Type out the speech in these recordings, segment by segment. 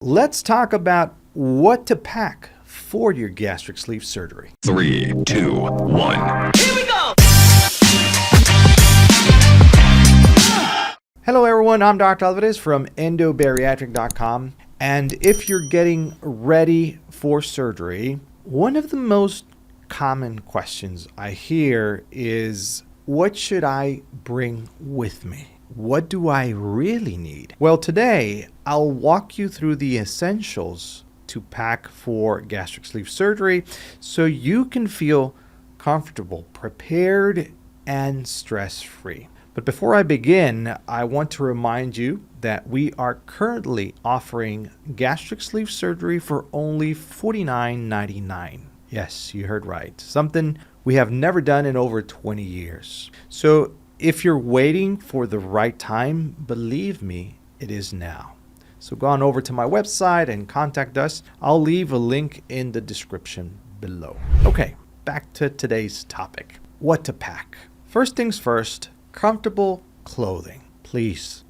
Let's talk about what to pack for your gastric sleeve surgery. 3, 2, 1. Here we go! Hello everyone, I'm Dr. Alvarez from endobariatric.com, and if you're getting ready for surgery, one of the most common questions I hear is, what should I bring with me? What do I really need? Well, today I'll walk you through the essentials to pack for gastric sleeve surgery so you can feel comfortable, prepared, and stress-free. But before I begin, I want to remind you that we are currently offering gastric sleeve surgery for only $49.99. Yes, you heard right. Something we have never done in over 20 years. So if you're waiting for the right time, believe me, it is now. So go on over to my website and contact us. I'll leave a link in the description below. Okay, back to today's topic. What to pack. First things first, comfortable clothing. Please,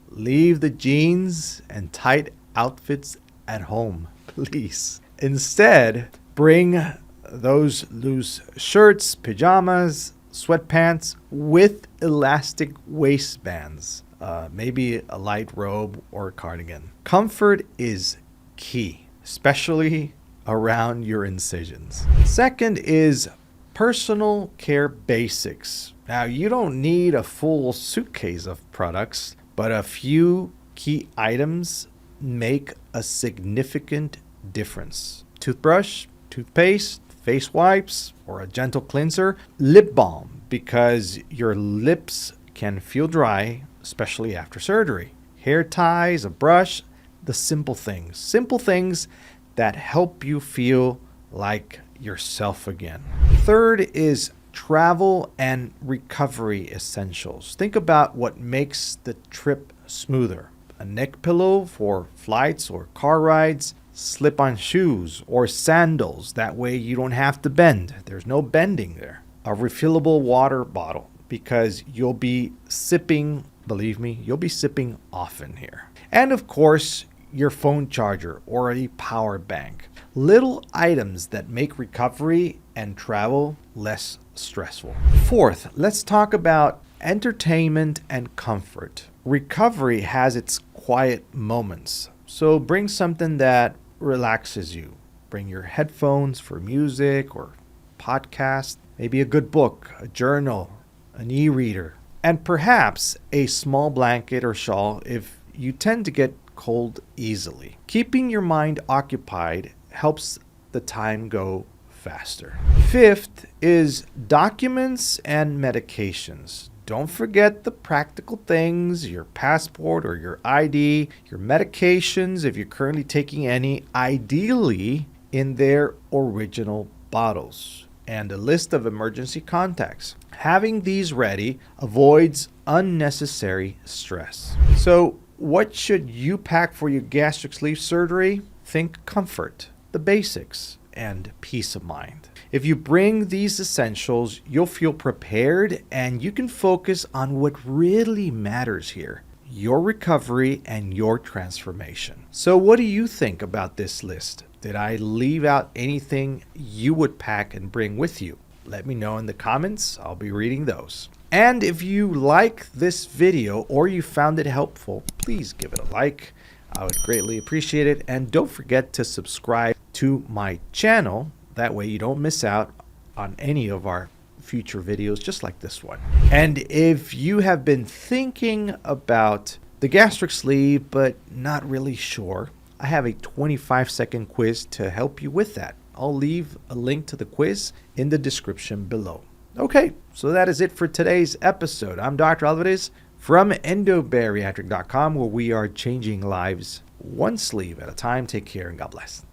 leave the jeans and tight outfits at home. Please. Instead, bring those loose shirts, pajamas, sweatpants with elastic waistbands, maybe a light robe or a cardigan. Comfort is key, especially around your incisions. Second is personal care basics. Now, you don't need a full suitcase of products, but a few key items make a significant difference. Toothbrush, toothpaste, face wipes, or a gentle cleanser. Lip balm, because your lips can feel dry, especially after surgery. Hair ties, a brush, the simple things that help you feel like yourself again. Third is travel and recovery essentials. Think about what makes the trip smoother. A neck pillow for flights or car rides, slip-on shoes or sandals. That way you don't have to bend. There's no bending there. A refillable water bottle, because you'll be sipping, believe me, you'll be sipping often here. And of course, your phone charger or a power bank. Little items that make recovery and travel less stressful. Fourth, let's talk about entertainment and comfort. Recovery has its quiet moments, so bring something that relaxes you. Bring your headphones for music or podcast, maybe a good book, a journal, an e-reader, and perhaps a small blanket or shawl if you tend to get cold easily. Keeping your mind occupied helps the time go faster. Fifth is documents and medications. Don't forget the practical things, your passport or your ID, your medications if you're currently taking any, ideally in their original bottles, and a list of emergency contacts. Having these ready avoids unnecessary stress. So what should you pack for your gastric sleeve surgery? Think comfort, the basics, and peace of mind. If you bring these essentials, you'll feel prepared and you can focus on what really matters here, your recovery and your transformation. So what do you think about this list? Did I leave out anything you would pack and bring with you? Let me know in the comments. I'll be reading those. And if you like this video or you found it helpful, please give it a like. I would greatly appreciate it. And don't forget to subscribe to my channel. That way you don't miss out on any of our future videos just like this one. And if you have been thinking about the gastric sleeve but not really sure, I have a 25-second quiz to help you with that. I'll leave a link to the quiz in the description below. Okay, so that is it for today's episode. I'm Dr. Alvarez from endobariatric.com, where we are changing lives one sleeve at a time. Take care and God bless.